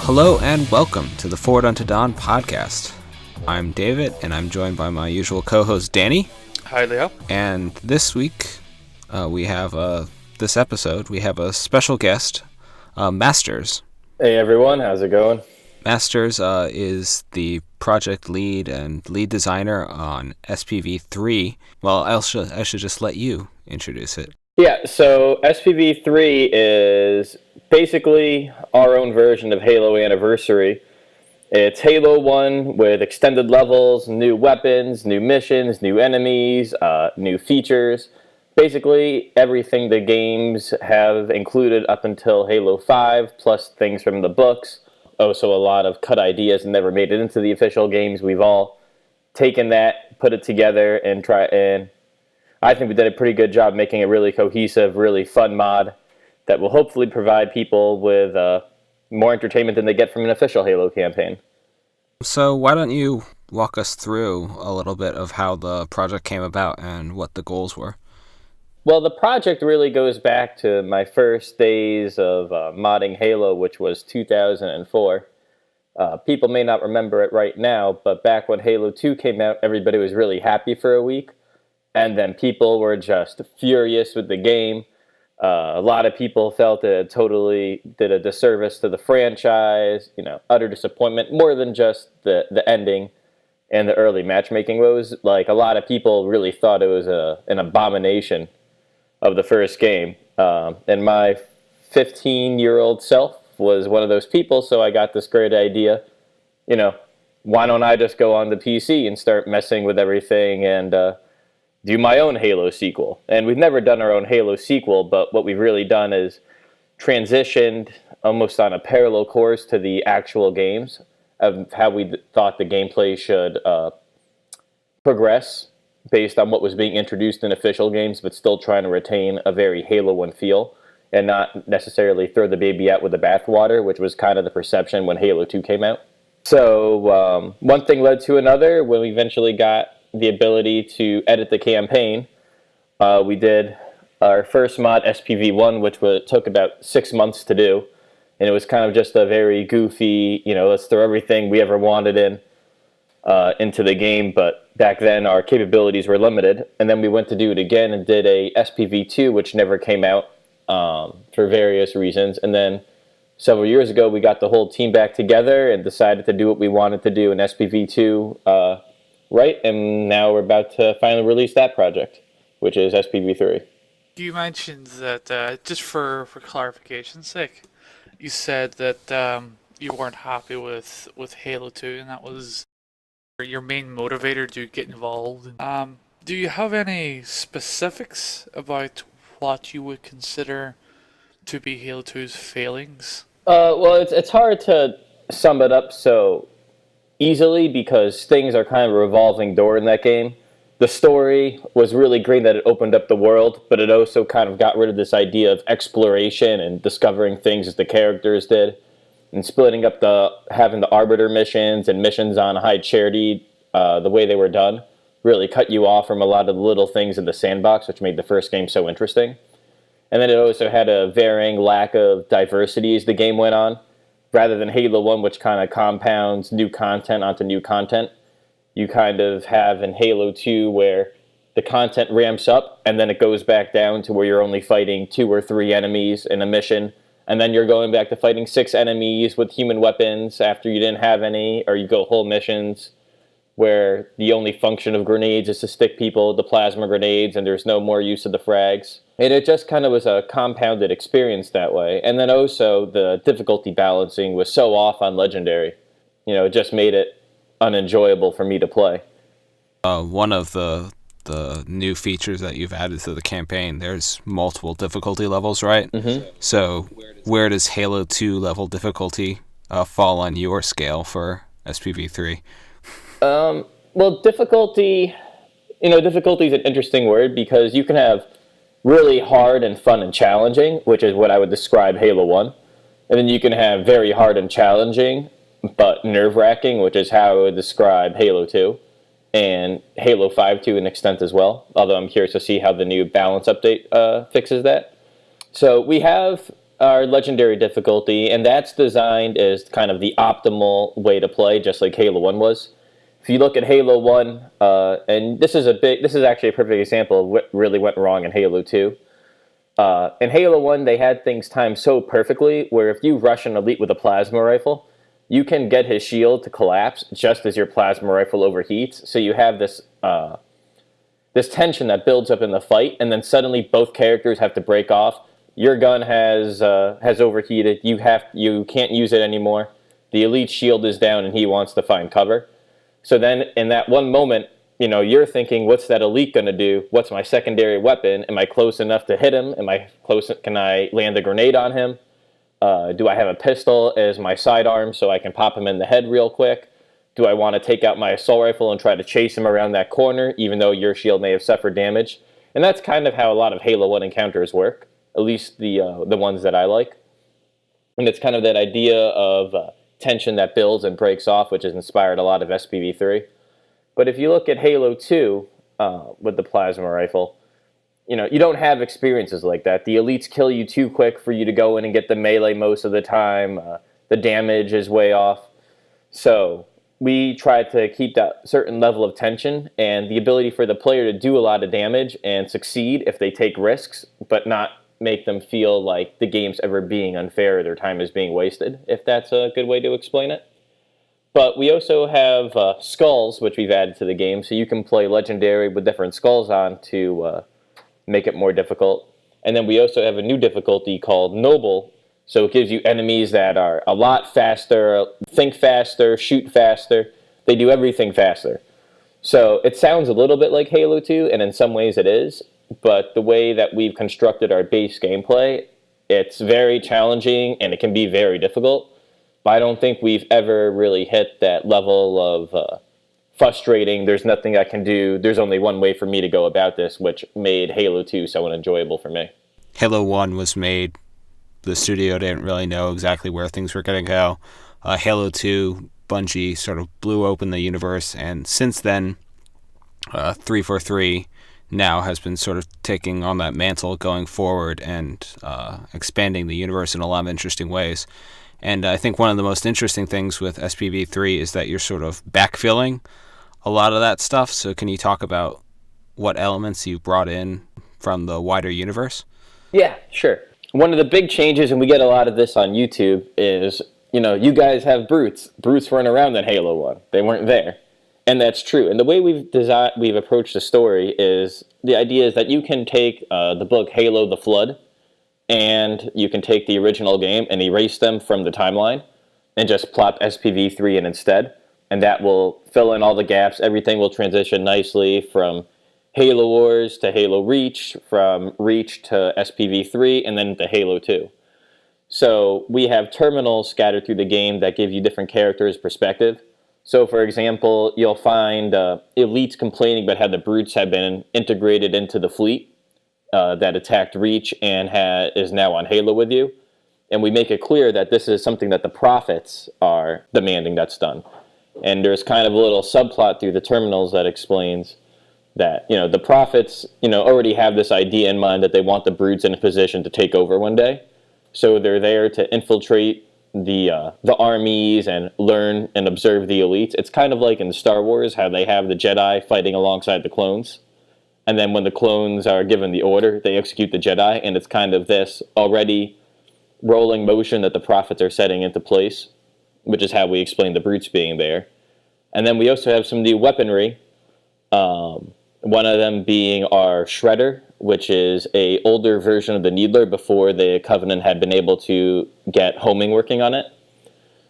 Hello and welcome to the Forward Unto Dawn podcast. I'm David, and I'm joined by my usual co-host Danny. Hi, Leo. And this week, this episode, we have a special guest, Masters. Hey everyone, how's it going? Masters is the project lead and lead designer on SPV3. Well, I should just let you introduce it. Yeah, so SPV3 is basically our own version of Halo Anniversary. It's Halo 1 with extended levels, new weapons, new missions, new enemies, new features. Basically everything the games have included up until Halo 5, plus things from the books. Also a lot of cut ideas and never made it into the official games. We've all taken that, put it together, and I think we did a pretty good job making a really cohesive, really fun mod that will hopefully provide people with more entertainment than they get from an official Halo campaign. So why don't you walk us through a little bit of how the project came about and what the goals were? Well, the project really goes back to my first days of modding Halo, which was 2004. People may not remember it right now, but back when Halo 2 came out, everybody was really happy for a week. And then people were just furious with the game. A lot of people felt it totally did a disservice to the franchise, utter disappointment, more than just the ending and the early matchmaking woes. Like, a lot of people really thought it was an abomination of the first game. And my 15-year-old self was one of those people, so I got this great idea. Why don't I just go on the PC and start messing with everything and do my own Halo sequel? And we've never done our own Halo sequel, but what we've really done is transitioned almost on a parallel course to the actual games of how we thought the gameplay should progress based on what was being introduced in official games, but still trying to retain a very Halo 1 feel and not necessarily throw the baby out with the bathwater, which was kind of the perception when Halo 2 came out. So one thing led to another. When we eventually got the ability to edit the campaign, we did our first mod, SPV1, which took about 6 months to do, and it was kind of just a very goofy, let's throw everything we ever wanted into the game, but back then our capabilities were limited. And then we went to do it again and did a SPV2, which never came out for various reasons. And then several years ago, we got the whole team back together and decided to do what we wanted to do in SPV2. Right, and now we're about to finally release that project, which is SPV3. You mentioned that, just for clarification's sake, you said that you weren't happy with Halo 2, and that was your main motivator to get involved. Do you have any specifics about what you would consider to be Halo 2's failings? Well, it's hard to sum it up so easily because things are kind of a revolving door in that game. The story was really great that it opened up the world, but it also kind of got rid of this idea of exploration and discovering things as the characters did, and splitting up having the Arbiter missions and missions on High Charity, the way they were done, really cut you off from a lot of the little things in the sandbox, which made the first game so interesting. And then it also had a varying lack of diversity as the game went on. Rather than Halo 1, which kind of compounds new content onto new content, you kind of have in Halo 2 where the content ramps up and then it goes back down to where you're only fighting 2 or 3 enemies in a mission, and then you're going back to fighting 6 enemies with human weapons after you didn't have any, or you go whole missions where the only function of grenades is to stick people with the plasma grenades and there's no more use of the frags. And it just kind of was a compounded experience that way. And then also the difficulty balancing was so off on Legendary. It just made it unenjoyable for me to play. One of the new features that you've added to the campaign, there's multiple difficulty levels, right? Mm-hmm. So where does Halo 2 level difficulty fall on your scale for SPV3? Well, difficulty is an interesting word because you can have really hard and fun and challenging, which is what I would describe Halo 1. And then you can have very hard and challenging, but nerve-wracking, which is how I would describe Halo 2. and Halo 5 to an extent as well, although I'm curious to see how the new balance update fixes that. So we have our legendary difficulty, and that's designed as kind of the optimal way to play, just like Halo 1 was. If you look at Halo 1, and this is actually a perfect example of what really went wrong in Halo 2. In Halo 1, they had things timed so perfectly where if you rush an elite with a plasma rifle, you can get his shield to collapse just as your plasma rifle overheats. So you have this this tension that builds up in the fight, and then suddenly both characters have to break off. Your gun has overheated. You can't use it anymore. The elite's shield is down, and he wants to find cover. So then, in that one moment, you're thinking, what's that elite going to do? What's my secondary weapon? Am I close enough to hit him? Can I land a grenade on him? Do I have a pistol as my sidearm so I can pop him in the head real quick? Do I want to take out my assault rifle and try to chase him around that corner, even though your shield may have suffered damage? And that's kind of how a lot of Halo 1 encounters work, at least the ones that I like. And it's kind of that idea of tension that builds and breaks off, which has inspired a lot of SPV3. But if you look at Halo 2 with the plasma rifle, you don't have experiences like that. The elites kill you too quick for you to go in and get the melee most of the time. The damage is way off. So we try to keep that certain level of tension and the ability for the player to do a lot of damage and succeed if they take risks, but not make them feel like the game's ever being unfair or their time is being wasted, if that's a good way to explain it. But we also have skulls, which we've added to the game, so you can play Legendary with different skulls on to make it more difficult. And then we also have a new difficulty called Noble, so it gives you enemies that are a lot faster, think faster, shoot faster. They do everything faster. So it sounds a little bit like Halo 2, and in some ways it is, but the way that we've constructed our base gameplay, it's very challenging and it can be very difficult. But I don't think we've ever really hit that level of frustrating, there's nothing I can do, there's only one way for me to go about this, which made Halo 2 so unenjoyable for me. Halo 1 was made, the studio didn't really know exactly where things were going to go. Halo 2, Bungie sort of blew open the universe, and since then, 343 now has been sort of taking on that mantle going forward and expanding the universe in a lot of interesting ways. And I think one of the most interesting things with SPV3 is that you're sort of backfilling a lot of that stuff. So can you talk about what elements you brought in from the wider universe? Yeah, sure. One of the big changes, and we get a lot of this on YouTube, is, you guys have brutes. Brutes weren't around in Halo 1. They weren't there. And that's true. And the way we've approached the story is, the idea is that you can take the book Halo the Flood, and you can take the original game and erase them from the timeline and just plop SPV3 in instead. And that will fill in all the gaps. Everything will transition nicely from Halo Wars to Halo Reach, from Reach to SPV3, and then to Halo 2. So we have terminals scattered through the game that give you different characters' perspective. So, for example, you'll find elites complaining about how the brutes have been integrated into the fleet that attacked Reach and is now on Halo with you. And we make it clear that this is something that the prophets are demanding that's done. And there's kind of a little subplot through the terminals that explains that, the prophets, already have this idea in mind that they want the brutes in a position to take over one day. So they're there to infiltrate the armies and learn and observe the elites. It's kind of like in Star Wars, how they have the Jedi fighting alongside the clones. And then when the clones are given the order, they execute the Jedi. And it's kind of this already rolling motion that the prophets are setting into place, which is how we explain the brutes being there. And then we also have some new weaponry. One of them being our Shredder, which is a older version of the Needler before the Covenant had been able to get homing working on it.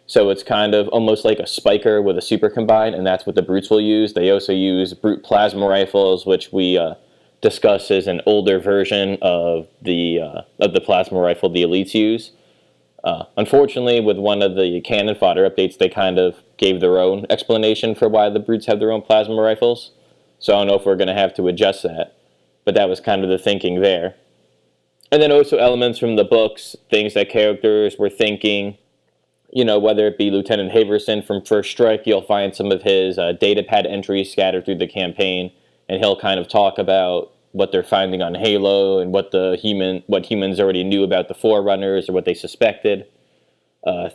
So it's kind of almost like a spiker with a super combine, and that's what the brutes will use. They also use brute plasma rifles, which we discuss as an older version of the plasma rifle the elites use. Unfortunately, with one of the cannon fodder updates, they kind of gave their own explanation for why the brutes have their own plasma rifles. So I don't know if we're going to have to adjust that. But that was kind of the thinking there. And then also elements from the books, things that characters were thinking. Whether it be Lieutenant Haverson from First Strike, you'll find some of his datapad entries scattered through the campaign, and he'll kind of talk about what they're finding on Halo and what humans already knew about the Forerunners or what they suspected,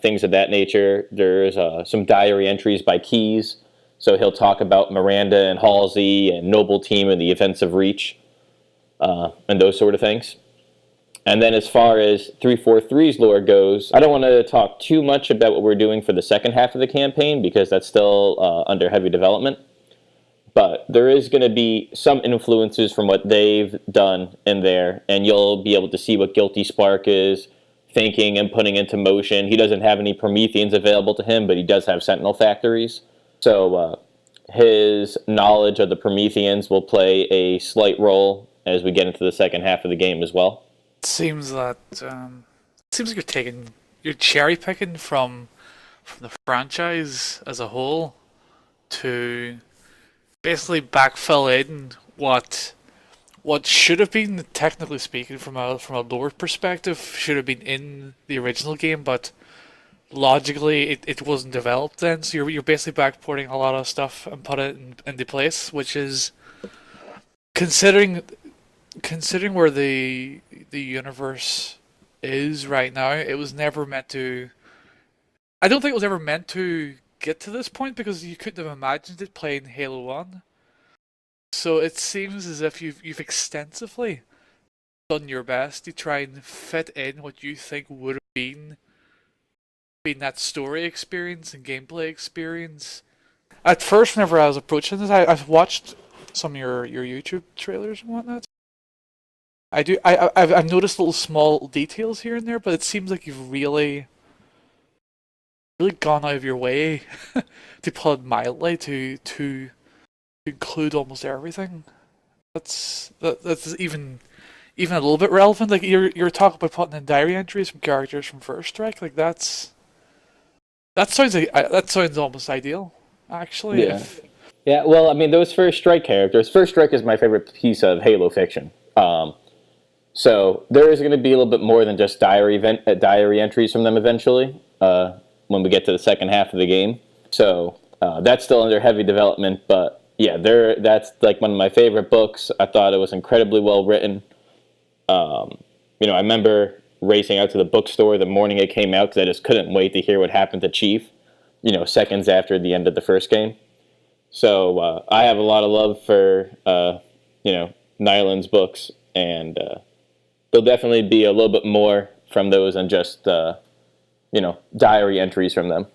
things of that nature. There's some diary entries by Keyes, so he'll talk about Miranda and Halsey and Noble Team and the events of Reach, and those sort of things. And then as far as 343's lore goes, I don't want to talk too much about what we're doing for the second half of the campaign because that's still under heavy development. But there is going to be some influences from what they've done in there, and you'll be able to see what Guilty Spark is thinking and putting into motion. He doesn't have any Prometheans available to him, but he does have Sentinel factories. So his knowledge of the Prometheans will play a slight role as we get into the second half of the game as well. It seems like you're cherry picking from the franchise as a whole to basically backfill in what should have been, technically speaking, from a lore perspective, should have been in the original game, but logically it wasn't developed then. So you're basically backporting a lot of stuff and put it into place, which is considering where the universe is right now. It was never meant to. I don't think it was ever meant to get to this point because you couldn't have imagined it playing Halo 1. So it seems as if you've extensively done your best to try and fit in what you think would have been that story experience and gameplay experience. At first, whenever I was approaching this, I've watched some of your YouTube trailers and whatnot. I've noticed little small details here and there, but it seems like you've really gone out of your way to put it mildly to include almost everything. That's even a little bit relevant. Like you're talking about putting in diary entries from characters from First Strike. Like that sounds almost ideal, actually. Yeah. Yeah. Well, I mean, those First Strike characters. First Strike is my favorite piece of Halo fiction. So there is going to be a little bit more than just diary entries from them eventually when we get to the second half of the game. So that's still under heavy development, but yeah, that's like one of my favorite books. I thought it was incredibly well written. I remember racing out to the bookstore the morning it came out because I just couldn't wait to hear what happened to Chief, seconds after the end of the first game. So I have a lot of love for, Nyland's books, and there'll definitely be a little bit more from those than just, diary entries from them.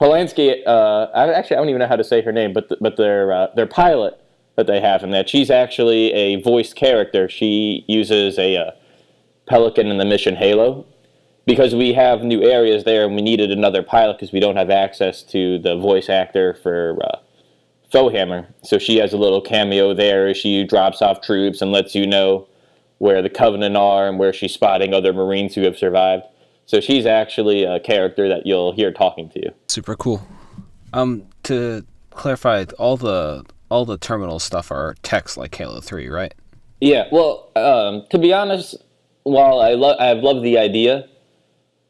Polanski, I don't even know how to say her name, but their pilot that they have in that, she's actually a voiced character. She uses a Pelican in the mission Halo, because we have new areas there and we needed another pilot because we don't have access to the voice actor for Foehammer. So she has a little cameo there as she drops off troops and lets you know where the Covenant are and where she's spotting other Marines who have survived. So she's actually a character that you'll hear talking to you. Super cool. To clarify, all the terminal stuff are text like Halo 3, right? Yeah, well, to be honest, while I've loved the idea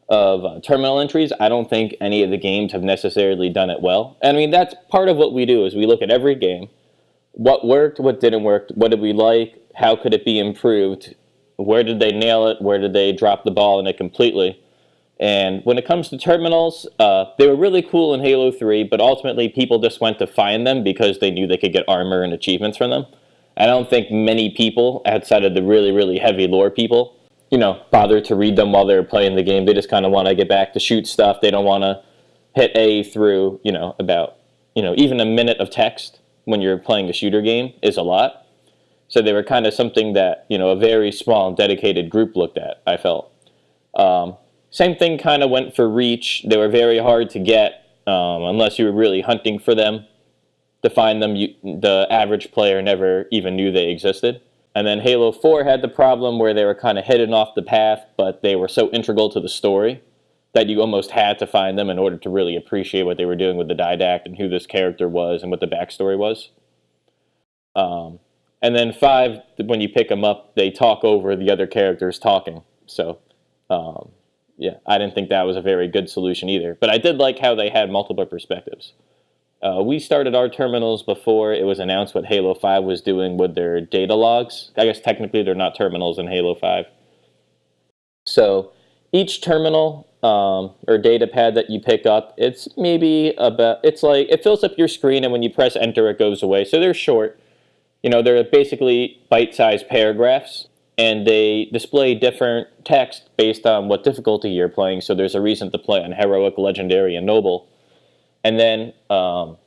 of terminal entries, I don't think any of the games have necessarily done it well. I mean, that's part of what we do, is we look at every game. What worked, what didn't work, what did we like, how could it be improved, where did they nail it, where did they drop the ball in it completely. And when it comes to terminals, they were really cool in Halo 3, but ultimately people just went to find them because they knew they could get armor and achievements from them. I don't think many people, outside of the really, really heavy lore people, bother to read them while they're playing the game. They just kind of want to get back to shoot stuff. They don't want to hit A through, about, even a minute of text when you're playing a shooter game is a lot. So they were kind of something that, a very small and dedicated group looked at, I felt. Same thing kind of went for Reach. They were very hard to get unless you were really hunting for them. To find them, the average player never even knew they existed. And then Halo 4 had the problem where they were kind of hidden off the path, but they were so integral to the story that you almost had to find them in order to really appreciate what they were doing with the didact and who this character was and what the backstory was. And then 5, when you pick them up, they talk over the other characters talking. So yeah, I didn't think that was a very good solution either. But I did like how they had multiple perspectives. We started our terminals before it was announced what Halo 5 was doing with their data logs. I guess technically they're not terminals in Halo 5. So each terminal or data pad that you pick up, it's maybe about, it's like, it fills up your screen and when you press enter it goes away. So they're short. They're basically bite-sized paragraphs and they display different text based on what difficulty you're playing. So there's a reason to play on Heroic, Legendary, and Noble. And then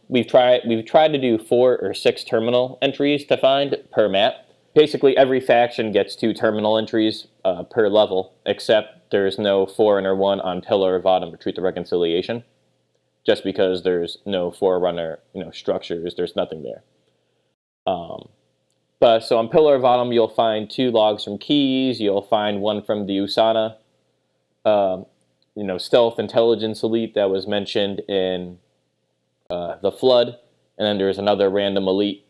we've tried to do 4 or 6 terminal entries to find per map. Basically, every faction gets 2 terminal entries per level, except there's no Forerunner 1 on Pillar of Autumn or Truth of Reconciliation, just because there's no Forerunner structures. There's nothing there. But so on Pillar of Autumn, you'll find 2 logs from Keys. You'll find 1 from the USANA, Stealth Intelligence Elite that was mentioned in the Flood, and then there's another random elite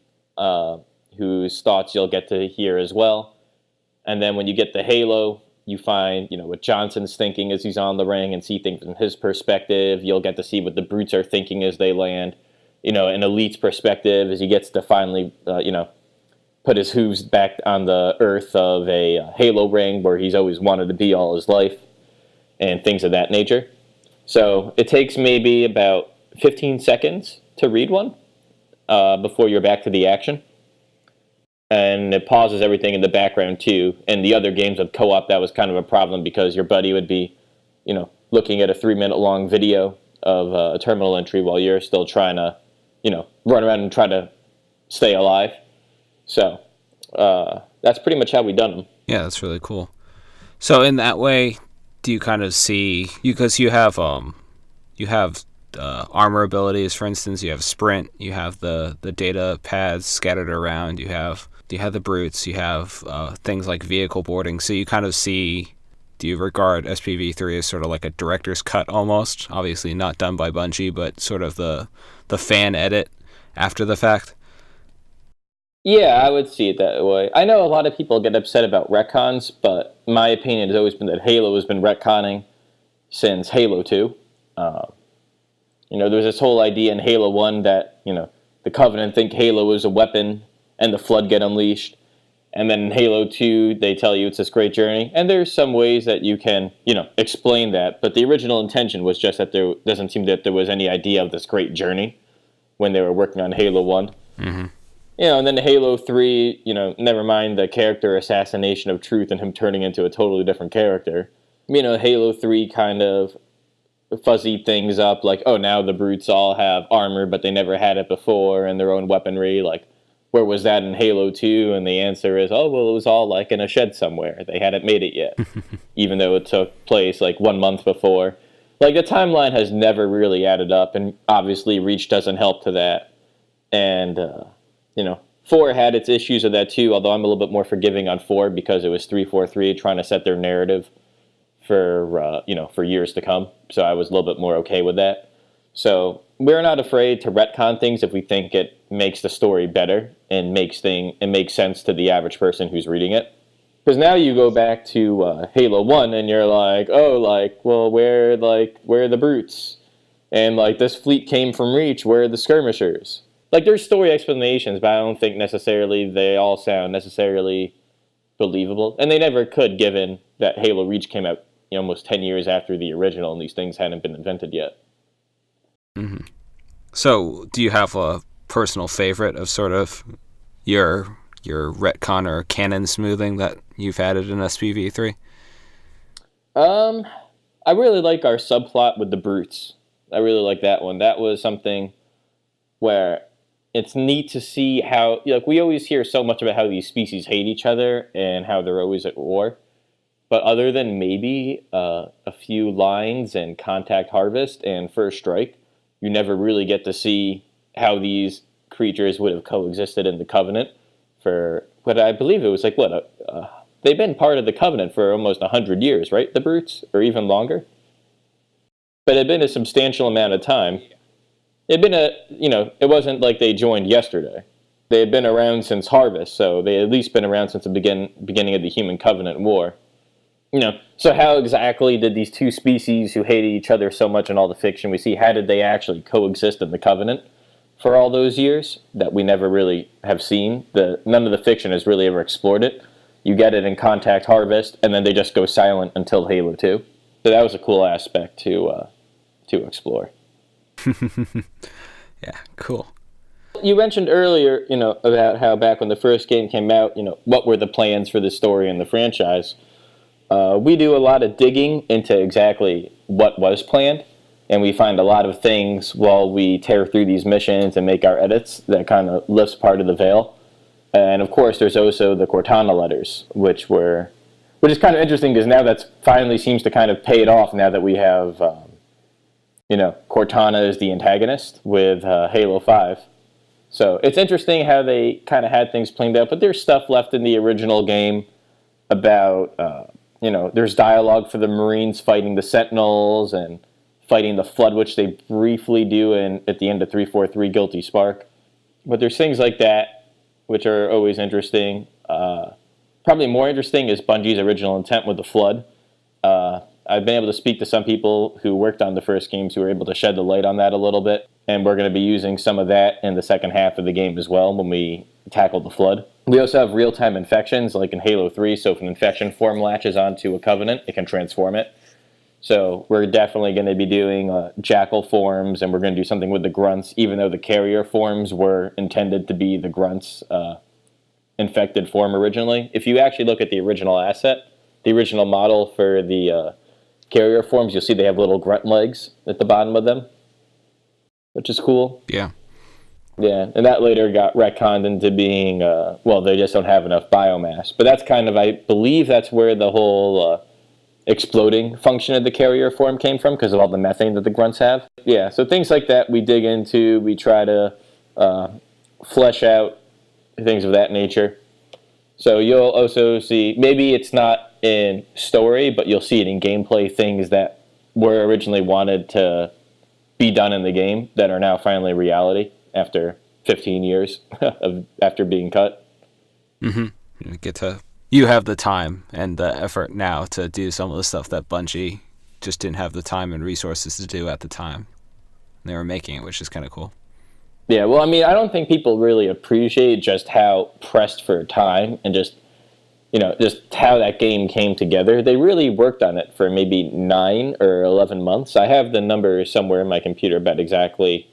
whose thoughts you'll get to hear as well. And then when you get the Halo, you find what Johnson's thinking as he's on the ring and see things from his perspective. You'll get to see what the brutes are thinking as they land. An elite's perspective as he gets to finally put his hooves back on the earth of a Halo ring where he's always wanted to be all his life, and things of that nature. So it takes maybe about 15 seconds to read one before you're back to the action. And it pauses everything in the background too. In the other games of co-op, that was kind of a problem because your buddy would be, looking at a 3-minute long video of a terminal entry while you're still trying to, run around and try to stay alive. So that's pretty much how we done them. Yeah, that's really cool. So in that way, do you kind of see, because you have armor abilities, for instance, you have sprint, you have the data pads scattered around, you have the brutes, you have things like vehicle boarding. So you kind of see, do you regard SPV3 as sort of like a director's cut almost? Obviously not done by Bungie, but sort of the fan edit after the fact? Yeah, I would see it that way. I know a lot of people get upset about retcons, but my opinion has always been that Halo has been retconning since Halo 2. There was this whole idea in Halo 1 that, the Covenant think Halo is a weapon and the Flood get unleashed. And then in Halo 2, they tell you it's this great journey. And there's some ways that you can, explain that. But the original intention was just that there doesn't seem that there was any idea of this great journey when they were working on Halo 1. Mm-hmm. And then Halo 3, never mind the character assassination of Truth and him turning into a totally different character. Halo 3 kind of fuzzy things up, like, oh, now the brutes all have armor, but they never had it before, and their own weaponry, like, where was that in Halo 2? And the answer is, oh, well, it was all, like, in a shed somewhere. They hadn't made it yet, even though it took place, like, 1 month before. Like, the timeline has never really added up, and obviously Reach doesn't help to that. And, 4 had its issues with that, too, although I'm a little bit more forgiving on 4 because it was 343 trying to set their narrative for years to come. So I was a little bit more okay with that. So we're not afraid to retcon things if we think it makes the story better and makes sense to the average person who's reading it. Because now you go back to Halo 1 and you're like, oh, like, well, where are the brutes? And like this fleet came from Reach, where are the skirmishers? Like there's story explanations, but I don't think necessarily they all sound necessarily believable. And they never could, given that Halo Reach came out almost 10 years after the original, and these things hadn't been invented yet. Mm-hmm. So, do you have a personal favorite of sort of your retcon or canon smoothing that you've added in SPV3? I really like our subplot with the brutes. I really like that one. That was something where it's neat to see how, we always hear so much about how these species hate each other and how they're always at war. But other than maybe a few lines in Contact Harvest and First Strike, you never really get to see how these creatures would have coexisted in the Covenant for what I believe it was they've been part of the Covenant for almost 100 years, right? The brutes, or even longer. But it had been a substantial amount of time. It had been it wasn't like they joined yesterday. They had been around since Harvest, so they had at least been around since the beginning of the Human Covenant War. So how exactly did these two species who hated each other so much in all the fiction we see, how did they actually coexist in the Covenant for all those years that we never really have seen? None of the fiction has really ever explored it. You get it in Contact Harvest, and then they just go silent until Halo 2. So that was a cool aspect to explore. Yeah, cool. You mentioned earlier, about how back when the first game came out, what were the plans for the story and the franchise. We do a lot of digging into exactly what was planned, and we find a lot of things while we tear through these missions and make our edits that kind of lifts part of the veil. And of course, there's also the Cortana letters, which is kind of interesting because now that finally seems to kind of pay it off now that we have, Cortana is the antagonist with Halo 5. So it's interesting how they kind of had things planned out, but there's stuff left in the original game about, there's dialogue for the Marines fighting the Sentinels and fighting the Flood, which they briefly do at the end of 343 Guilty Spark. But there's things like that, which are always interesting. Probably more interesting is Bungie's original intent with the Flood. I've been able to speak to some people who worked on the first games who were able to shed the light on that a little bit, and we're going to be using some of that in the second half of the game as well when we tackle the Flood. We also have real-time infections, like in Halo 3, so if an infection form latches onto a Covenant, it can transform it. So we're definitely going to be doing Jackal forms, and we're going to do something with the Grunts, even though the carrier forms were intended to be the Grunts' infected form originally. If you actually look at the original asset, the original model for the carrier forms, you'll see they have little grunt legs at the bottom of them, which is cool. Yeah. Yeah, and that later got retconned into being, they just don't have enough biomass. But that's kind of, I believe that's where the whole exploding function of the carrier form came from, because of all the methane that the grunts have. Yeah, so things like that we dig into, we try to flesh out things of that nature. So you'll also see, maybe it's not in story, but you'll see it in gameplay, things that were originally wanted to be done in the game that are now finally reality after 15 years after being cut. Mm-hmm. You have the time and the effort now to do some of the stuff that Bungie just didn't have the time and resources to do at the time they were making it, which is kind of cool. Yeah, well, I mean, I don't think people really appreciate just how pressed for time and just how that game came together. They really worked on it for maybe 9 or 11 months. I have the number somewhere in my computer about exactly,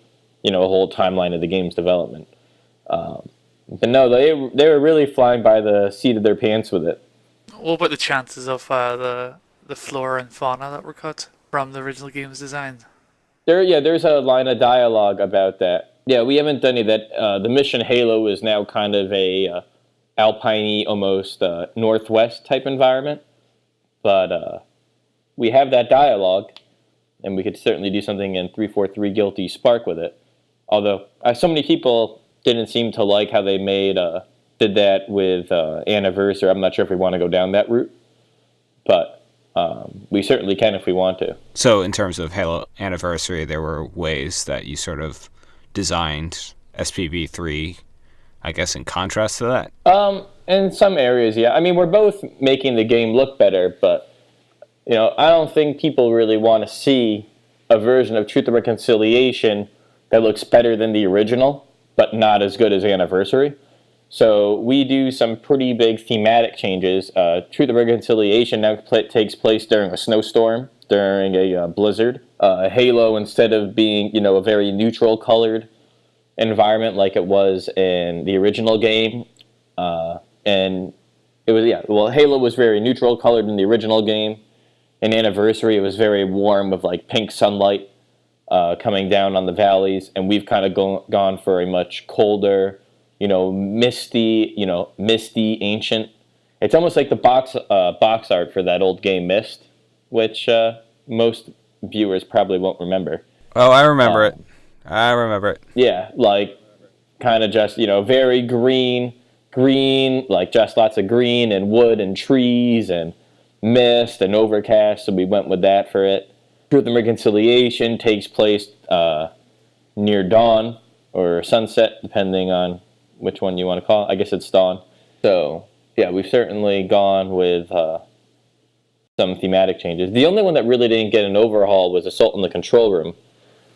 a whole timeline of the game's development. But no, they were really flying by the seat of their pants with it. What about the chances of the flora and fauna that were cut from the original game's design? There's a line of dialogue about that. Yeah, we haven't done any of that. The mission Halo is now kind of a alpine-y, almost northwest type environment. But we have that dialogue, and we could certainly do something in 343 Guilty Spark with it. Although so many people didn't seem to like how they did that with Anniversary. I'm not sure if we want to go down that route, but we certainly can if we want to. So in terms of Halo Anniversary, there were ways that you sort of designed SPV3, I guess, in contrast to that? In some areas, yeah. I mean, we're both making the game look better, but, I don't think people really want to see a version of Truth and Reconciliation that looks better than the original, but not as good as Anniversary. So we do some pretty big thematic changes. Truth and Reconciliation now takes place during a snowstorm, during a blizzard. Halo, instead of being, a very neutral colored environment like it was in the original game, and it was, Halo was very neutral colored in the original game. In Anniversary, it was very warm with like pink sunlight coming down on the valleys, and we've kind of gone for a much colder, misty, ancient. It's almost like the box art for that old game Myst, which most viewers probably won't remember. Oh, I remember it. I remember it. Yeah, like kind of just, very green, like just lots of green and wood and trees and mist and overcast, so we went with that for it. Truth and Reconciliation takes place near dawn or sunset, depending on which one you want to call it. I guess it's dawn. So, yeah, we've certainly gone with some thematic changes. The only one that really didn't get an overhaul was Assault in the Control Room.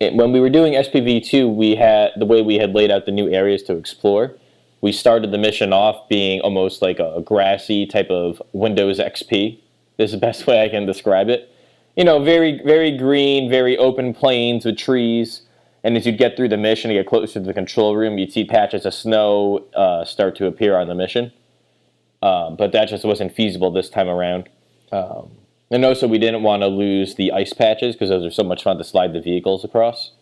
When we were doing SPV2, we had the way we had laid out the new areas to explore. We started the mission off being almost like a grassy type of Windows XP. This is the best way I can describe it. Very, very green, very open plains with trees. And as you'd get through the mission and get closer to the control room, you'd see patches of snow start to appear on the mission. But that just wasn't feasible this time around. And also, we didn't want to lose the ice patches because those are so much fun to slide the vehicles across.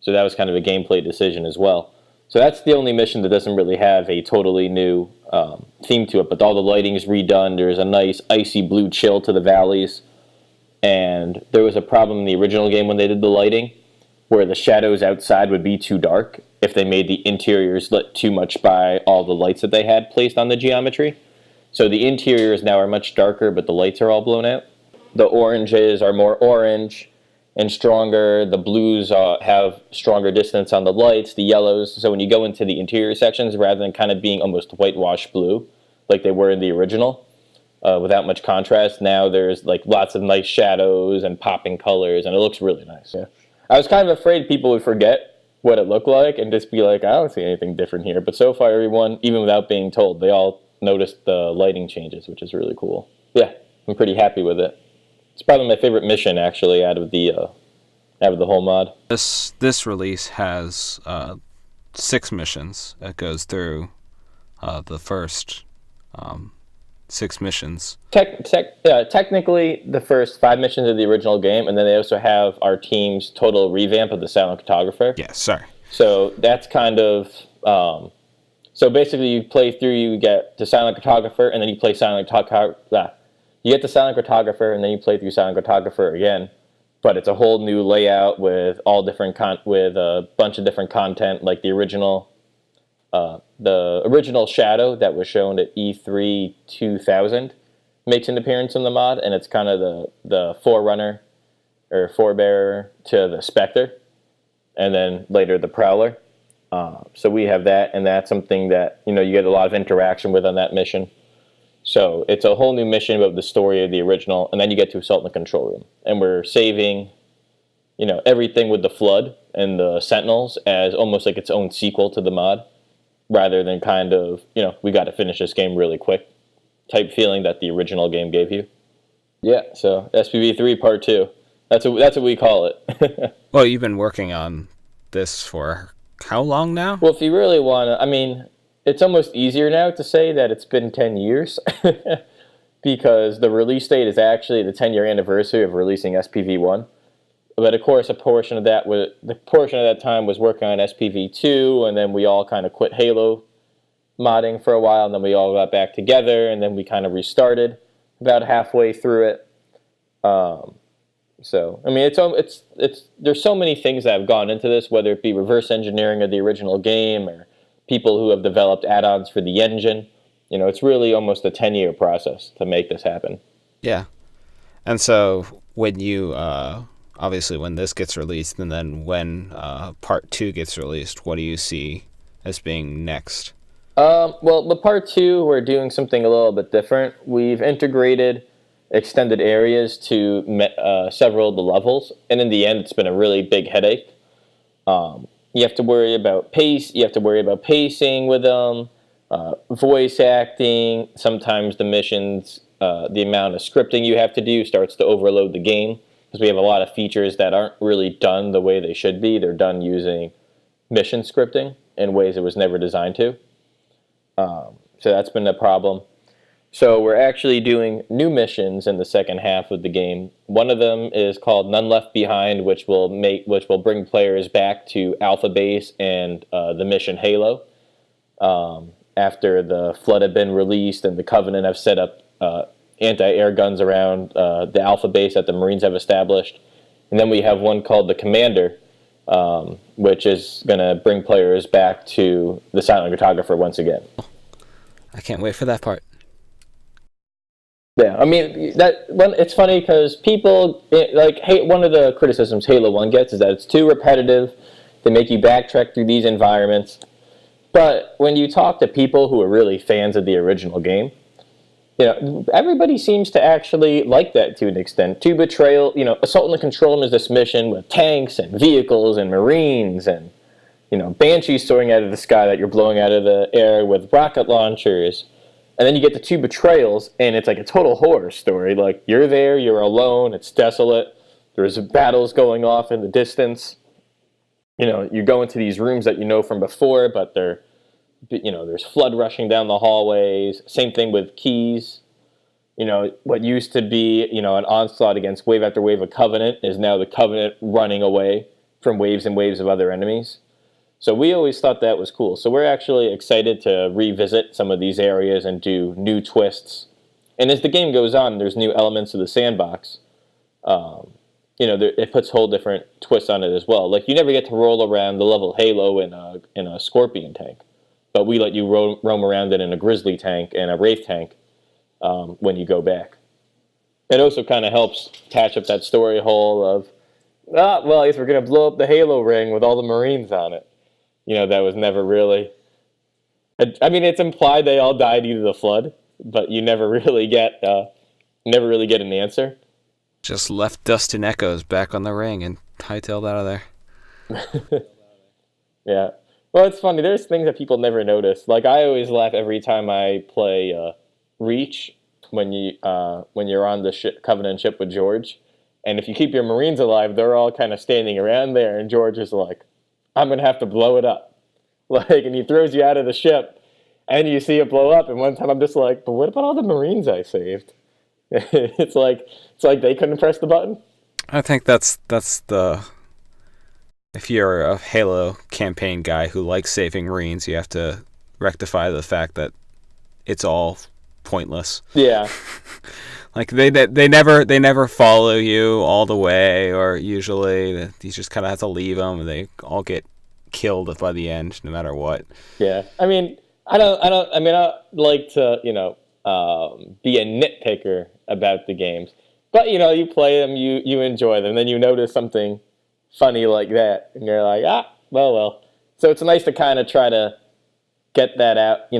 So that was kind of a gameplay decision as well. So that's the only mission that doesn't really have a totally new theme to it. But all the lighting is redone. There's a nice icy blue chill to the valleys. And there was a problem in the original game when they did the lighting, where the shadows outside would be too dark if they made the interiors lit too much by all the lights that they had placed on the geometry. So the interiors now are much darker, but the lights are all blown out. The oranges are more orange and stronger. The blues have stronger distance on the lights. The yellows, so when you go into the interior sections, rather than kind of being almost whitewashed blue, like they were in the original, without much contrast, now there's like lots of nice shadows and popping colors, and it looks really nice. Yeah. I was kind of afraid people would forget what it looked like and just be like, I don't see anything different here. But so far, everyone, even without being told, they all noticed the lighting changes, which is really cool. Yeah, I'm pretty happy with it. It's probably my favorite mission, actually, out of the whole mod. This release has 6 missions. It goes through the first 6 missions. Technically, the first 5 missions of the original game, and then they also have our team's total revamp of the Silent Cartographer. Yeah, sorry. So that's kind of... so basically, you play through, you get to Silent Cartographer, and then you play Silent Cartographer. You get to Silent Cartographer, and then you play through Silent Cartographer again. But it's a whole new layout with all different with a bunch of different content, like the original shadow that was shown at E3 2000 makes an appearance in the mod, and it's kind of the forerunner or forebearer to the Spectre, and then later the Prowler. So we have that, and that's something that you get a lot of interaction with on that mission. So it's a whole new mission about the story of the original, and then you get to Assault in the Control Room, and we're saving, everything with the Flood and the Sentinels as almost like its own sequel to the mod, rather than kind of we got to finish this game really quick type feeling that the original game gave you. Yeah, so SPV3 Part 2. That's what we call it. Well, you've been working on this for how long now? Well, if you really want to, it's almost easier now to say that it's been 10 years because the release date is actually the 10-year anniversary of releasing SPV1. But of course, a portion of that time was working on SPV2, and then we all kind of quit Halo modding for a while, and then we all got back together, and then we kind of restarted about halfway through it. So there's so many things that have gone into this, whether it be reverse engineering of the original game or people who have developed add-ons for the engine. It's really almost a 10-year process to make this happen. Yeah. And so when you, obviously when this gets released and then when Part 2 gets released, what do you see as being next? Well, with Part 2, we're doing something a little bit different. We've integrated extended areas to several of the levels, and in the end, it's been a really big headache. You have to worry about pace. You have to worry about pacing with them, voice acting. Sometimes the missions, the amount of scripting you have to do starts to overload the game because we have a lot of features that aren't really done the way they should be. They're done using mission scripting in ways it was never designed to. So that's been a problem. So we're actually doing new missions in the second half of the game. One of them is called None Left Behind, which will bring players back to Alpha Base and the mission Halo. After the Flood have been released and the Covenant have set up anti-air guns around the Alpha Base that the Marines have established. And then we have one called the Commander, which is going to bring players back to the Silent Cartographer once again. I can't wait for that part. Yeah, it's funny because people one of the criticisms Halo 1 gets is that it's too repetitive. They make you backtrack through these environments. But when you talk to people who are really fans of the original game, Everybody seems to actually like that to an extent. To Betrayal, Assault on the Control Room is this mission with tanks and vehicles and Marines and, Banshees soaring out of the sky that you're blowing out of the air with rocket launchers. And then you get the Two Betrayals, and it's like a total horror story. Like, you're there, you're alone, it's desolate, there's battles going off in the distance. You go into these rooms that you know from before, but there's flood rushing down the hallways. Same thing with Keys. What used to be, an onslaught against wave after wave of Covenant is now the Covenant running away from waves and waves of other enemies. So we always thought that was cool. So we're actually excited to revisit some of these areas and do new twists. And as the game goes on, there's new elements of the sandbox. It puts whole different twists on it as well. Like, you never get to roll around the level Halo in a Scorpion tank. But we let you roam around it in a Grizzly tank and a Wraith tank when you go back. It also kind of helps patch up that story hole of, I guess we're going to blow up the Halo ring with all the Marines on it. That was never really... it's implied they all died due to the flood, but you never really get an answer. Just left dust and echoes back on the ring and hightailed out of there. Yeah. Well, it's funny. There's things that people never notice. Like, I always laugh every time I play Reach when you're on the Covenant ship with George. And if you keep your Marines alive, they're all kind of standing around there, and George is like, I'm going to have to blow it up. And he throws you out of the ship, and you see it blow up. And one time I'm just like, but what about all the Marines I saved? It's like they couldn't press the button. I think that's the... If you're a Halo campaign guy who likes saving Marines, you have to rectify the fact that it's all pointless. Yeah. Like, they never follow you all the way, or usually you just kind of have to leave them, and they all get killed by the end, no matter what. Yeah. I like to, be a nitpicker about the games. But, you play them, you enjoy them, then you notice something funny like that, and you're like, well. So it's nice to kind of try to get that out,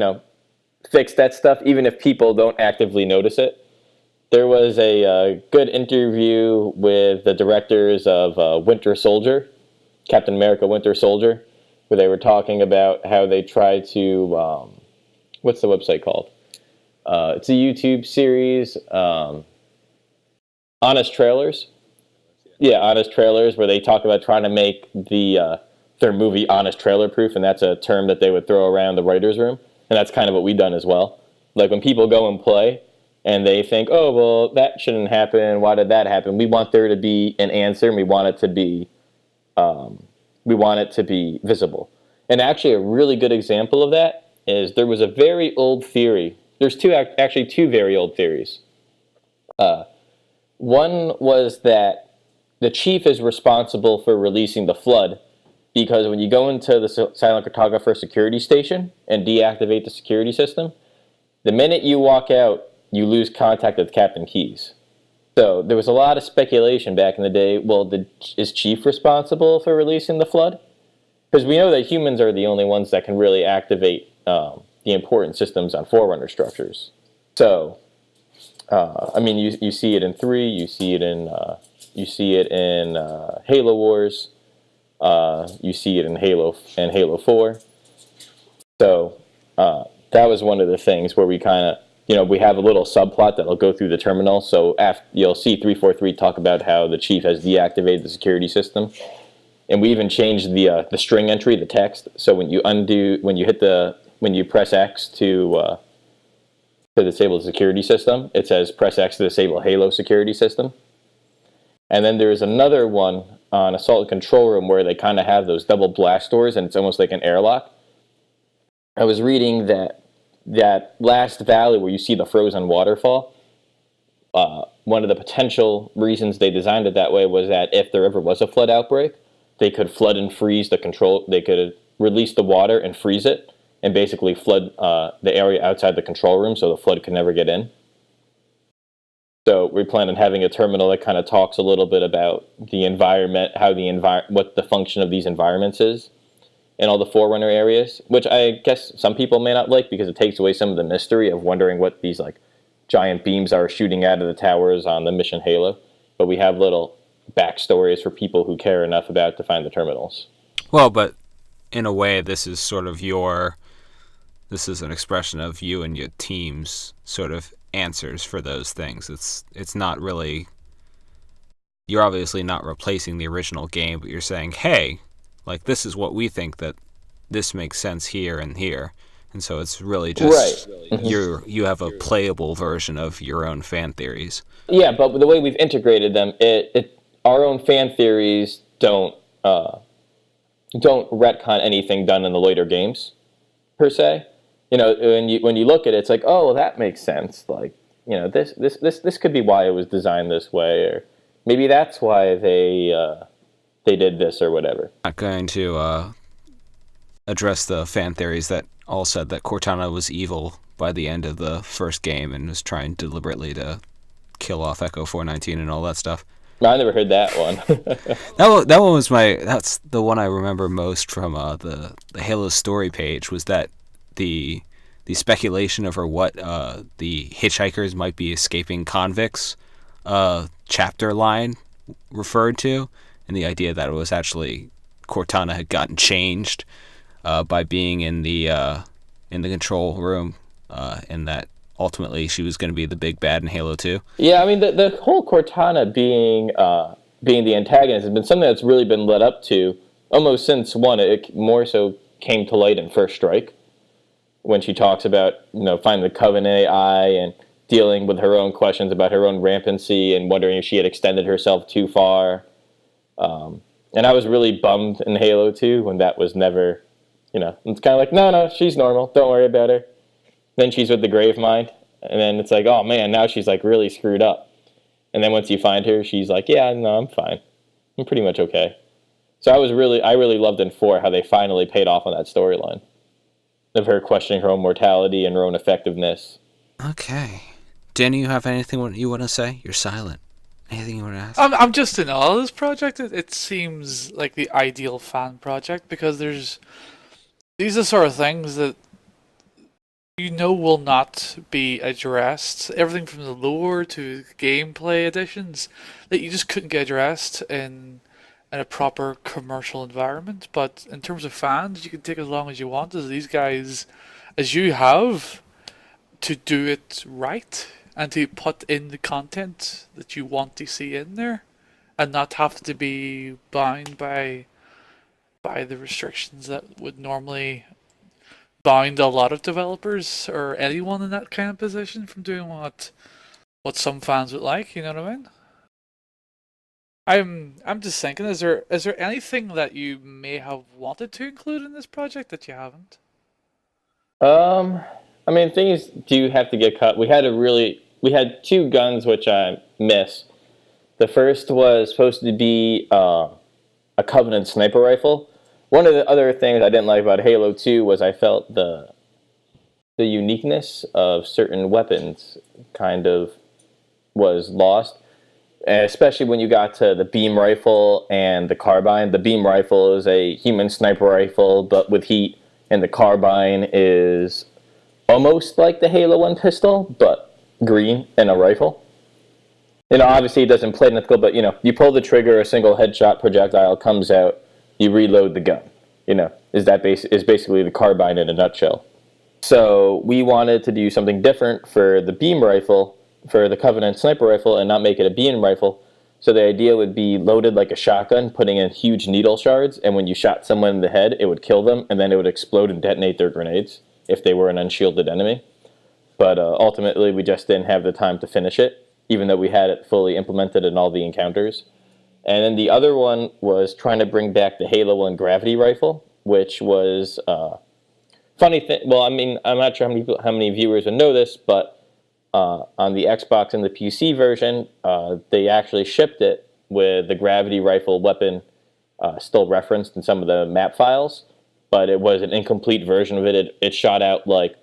fix that stuff, even if people don't actively notice it. There was a good interview with the directors of Winter Soldier, Captain America Winter Soldier, where they were talking about how they try to, what's the website called? It's a YouTube series, Honest Trailers. Yeah, Honest Trailers, where they talk about trying to make their movie honest trailer proof, and that's a term that they would throw around the writer's room, and that's kind of what we've done as well. Like, when people go and play, and they think, oh, well, that shouldn't happen, why did that happen? We want there to be an answer, and we want it to be visible. And actually, a really good example of that is there was a very old theory. There's two very old theories. One was that the chief is responsible for releasing the flood, because when you go into the Silent Cartographer security station and deactivate the security system, the minute you walk out, you lose contact with Captain Keyes. So there was a lot of speculation back in the day, well, is Chief responsible for releasing the flood? Because we know that humans are the only ones that can really activate the important systems on Forerunner structures. So, you see it in 3, you see it in Halo Wars, you see it in Halo 4. So that was one of the things where we kind of, we have a little subplot that'll go through the terminal. So you'll see 343 talk about how the chief has deactivated the security system, and we even changed the string entry, the text. So when you press X to disable the security system, it says press X to disable Halo security system. And then there's another one on Assault Control Room where they kind of have those double blast doors, and it's almost like an airlock. I was reading that last valley where you see the frozen waterfall, one of the potential reasons they designed it that way was that if there ever was a flood outbreak, they could flood and freeze they could release the water and freeze it, and basically flood the area outside the control room so the flood could never get in. So we plan on having a terminal that kind of talks a little bit about the environment, what the function of these environments is in all the Forerunner areas, which I guess some people may not like because it takes away some of the mystery of wondering what these like giant beams are shooting out of the towers on the mission Halo, but we have little backstories for people who care enough about to find the terminals. Well, but in a way, this is sort of this is an expression of you and your team's sort of answers for those things. It's not really, you're obviously not replacing the original game, but you're saying, hey, like, this is what we think that this makes sense here and here. And so it's really just right. You have a playable version of your own fan theories. Yeah, but the way we've integrated them, our own fan theories don't retcon anything done in the later games, per se. You know, when you look at it, it's like, oh, well, that makes sense. Like, you know, this could be why it was designed this way, or maybe that's why they did this or whatever. I'm not going to address the fan theories that all said that Cortana was evil by the end of the first game and was trying deliberately to kill off Echo 419 and all that stuff. No, I never heard that one. that one was that's the one I remember most from the Halo story page, was that the speculation over what the hitchhikers might be escaping convicts chapter line referred to, and the idea that it was actually Cortana had gotten changed by being in the control room, and that ultimately she was going to be the big bad in Halo 2. Yeah, I mean, the whole Cortana being the antagonist has been something that's really been led up to almost since 1. It more so came to light in First Strike, when she talks about, you know, finding the Covenant AI and dealing with her own questions about her own rampancy and wondering if she had extended herself too far. And I was really bummed in Halo 2 when that was never, you know, it's kind of like, no, she's normal, don't worry about her. Then she's with the Gravemind, and then it's like, oh man, now she's like really screwed up. And then once you find her, she's like, yeah, no, I'm fine. I'm pretty much okay. So I really loved in 4 how they finally paid off on that storyline of her questioning her own mortality and her own effectiveness. Okay. Danny, you have anything you want to say? You're silent. Anything you want to ask? I'm just in awe of this project. It seems like the ideal fan project, because these are the sort of things that you know will not be addressed. Everything from the lore to gameplay additions that you just couldn't get addressed in a proper commercial environment. But in terms of fans, you can take as long as you want as these guys, as you have, to do it right and to put in the content that you want to see in there, and not have to be bound by the restrictions that would normally bound a lot of developers or anyone in that kind of position from doing what some fans would like. You know what I mean? I'm just thinking, is there anything that you may have wanted to include in this project that you haven't? I mean, things do have to get cut. We had 2 guns which I miss. The first was supposed to be a Covenant sniper rifle. One of the other things I didn't like about Halo 2 was I felt the uniqueness of certain weapons kind of was lost, and especially when you got to the beam rifle and the carbine. The beam rifle is a human sniper rifle, but with heat, and the carbine is almost like the Halo 1 pistol, but green and a rifle. You know, obviously it doesn't play identical, but, you know, you pull the trigger, a single headshot projectile comes out, you reload the gun. You know, is basically the carbine in a nutshell. So we wanted to do something different for the beam rifle, for the Covenant sniper rifle, and not make it a beam rifle. So the idea would be loaded like a shotgun, putting in huge needle shards, and when you shot someone in the head, it would kill them, and then it would explode and detonate their grenades if they were an unshielded enemy. But ultimately, we just didn't have the time to finish it, even though we had it fully implemented in all the encounters. And then the other one was trying to bring back the Halo 1 gravity rifle, which was funny thing. Well, I mean, I'm not sure how many viewers would know this, but on the Xbox and the PC version, they actually shipped it with the gravity rifle weapon still referenced in some of the map files, but it was an incomplete version of it. It shot out like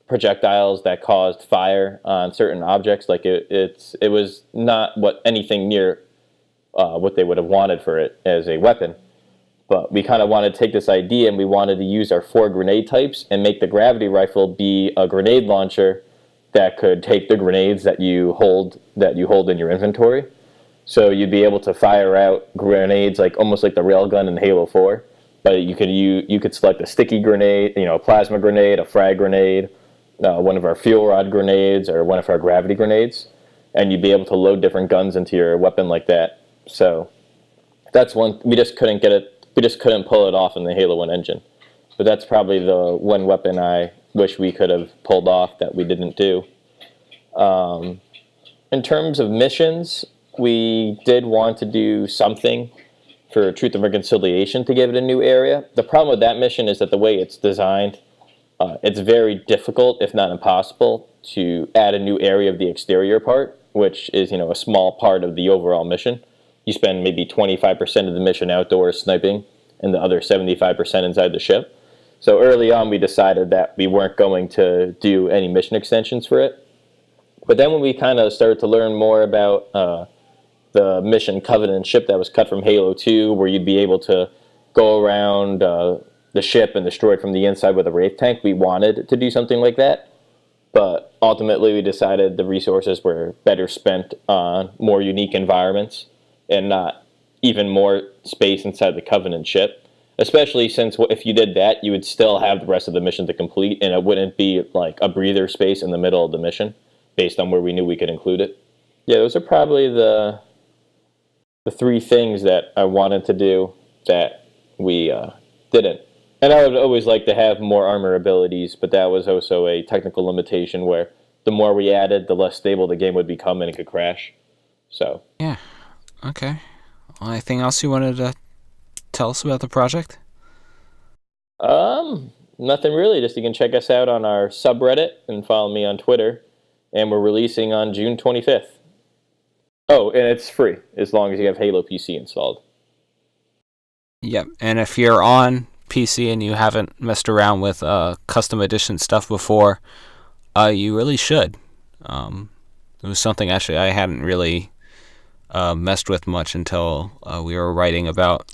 projectiles that caused fire on certain objects. Like it was not anything near what they would have wanted for it as a weapon. But we kind of wanted to take this idea and we wanted to use our 4 grenade types and make the gravity rifle be a grenade launcher that could take the grenades that you hold in your inventory. So you'd be able to fire out grenades like almost like the railgun in Halo 4, but you could select a sticky grenade, a plasma grenade, a frag grenade, one of our fuel rod grenades, or one of our gravity grenades, and you'd be able to load different guns into your weapon like that. So that's one. We just couldn't get it. We just couldn't pull it off in the Halo 1 engine. But that's probably the one weapon I wish we could have pulled off that we didn't do. In terms of missions, we did want to do something for Truth and Reconciliation to give it a new area. The problem with that mission is that the way it's designed, it's very difficult, if not impossible, to add a new area of the exterior part, which is, a small part of the overall mission. You spend maybe 25% of the mission outdoors sniping and the other 75% inside the ship. So early on, we decided that we weren't going to do any mission extensions for it. But then when we kind of started to learn more about the mission Covenant ship that was cut from Halo 2, where you'd be able to go around the ship and destroy it from the inside with a Wraith tank, we wanted to do something like that. But ultimately, we decided the resources were better spent on more unique environments and not even more space inside the Covenant ship. Especially since if you did that, you would still have the rest of the mission to complete, and it wouldn't be like a breather space in the middle of the mission, based on where we knew we could include it. Yeah, those are probably the three things that I wanted to do that we didn't. And I would always like to have more armor abilities, but that was also a technical limitation where the more we added, the less stable the game would become and it could crash. So. Yeah. Okay. Well, anything else you wanted to tell us about the project? Nothing really. Just you can check us out on our subreddit and follow me on Twitter. And we're releasing on June 25th. Oh, and it's free as long as you have Halo PC installed. Yep. And if you're on PC and you haven't messed around with custom edition stuff before, you really should. It was something actually I hadn't really messed with much until we were writing about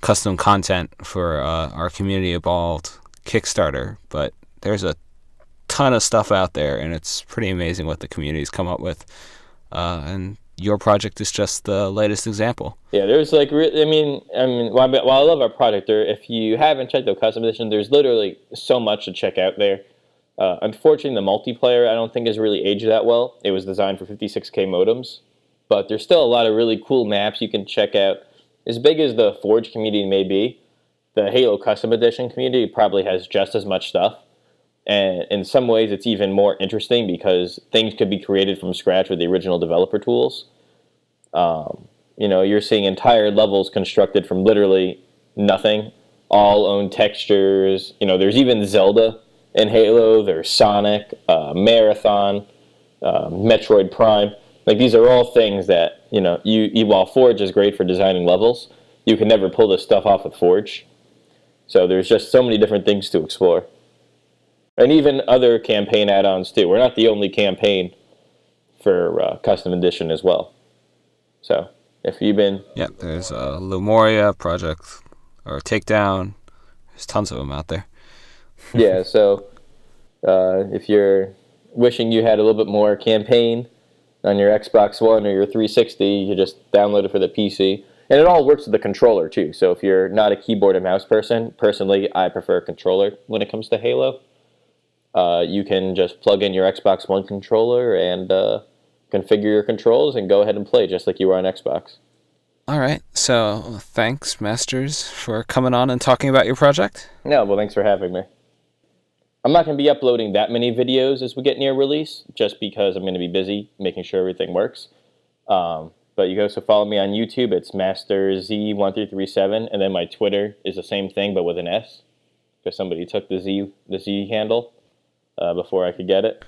custom content for our Community Evolved Kickstarter, but there's a ton of stuff out there, and it's pretty amazing what the community's come up with. And your project is just the latest example. Yeah, there's like, while I love our project, if you haven't checked out Custom Edition, there's literally so much to check out there. Unfortunately, the multiplayer I don't think has really aged that well. It was designed for 56K modems, but there's still a lot of really cool maps you can check out. As big as the Forge community may be, the Halo Custom Edition community probably has just as much stuff. And in some ways, it's even more interesting because things could be created from scratch with the original developer tools. You're seeing entire levels constructed from literally nothing, all own textures. There's even Zelda in Halo. There's Sonic, Marathon, Metroid Prime. Like, these are all things that, while Forge is great for designing levels, you can never pull this stuff off with Forge. So there's just so many different things to explore. And even other campaign add-ons, too. We're not the only campaign for Custom Edition as well. So, if you've been... Yeah, there's a Lemuria project, or Takedown. There's tons of them out there. Yeah, so if you're wishing you had a little bit more campaign on your Xbox One or your 360, you just download it for the PC. And it all works with the controller, too. So if you're not a keyboard and mouse person, personally, I prefer a controller when it comes to Halo. You can just plug in your Xbox One controller and configure your controls and go ahead and play just like you were on Xbox. All right. So thanks, Masters, for coming on and talking about your project. No, well, thanks for having me. I'm not going to be uploading that many videos as we get near release, just because I'm going to be busy making sure everything works. But you can also follow me on YouTube. It's MasterZ1337, and then my Twitter is the same thing, but with an S, because somebody took the Z handle before I could get it.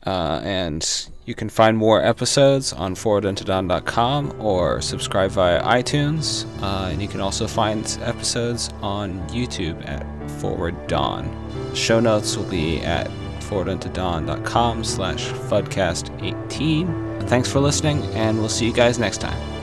And you can find more episodes on forwarduntodawn.com or subscribe via iTunes. And you can also find episodes on YouTube at Forward Dawn. Show notes will be at forwarduntodawn.com/FUDcast18. Thanks for listening, and we'll see you guys next time.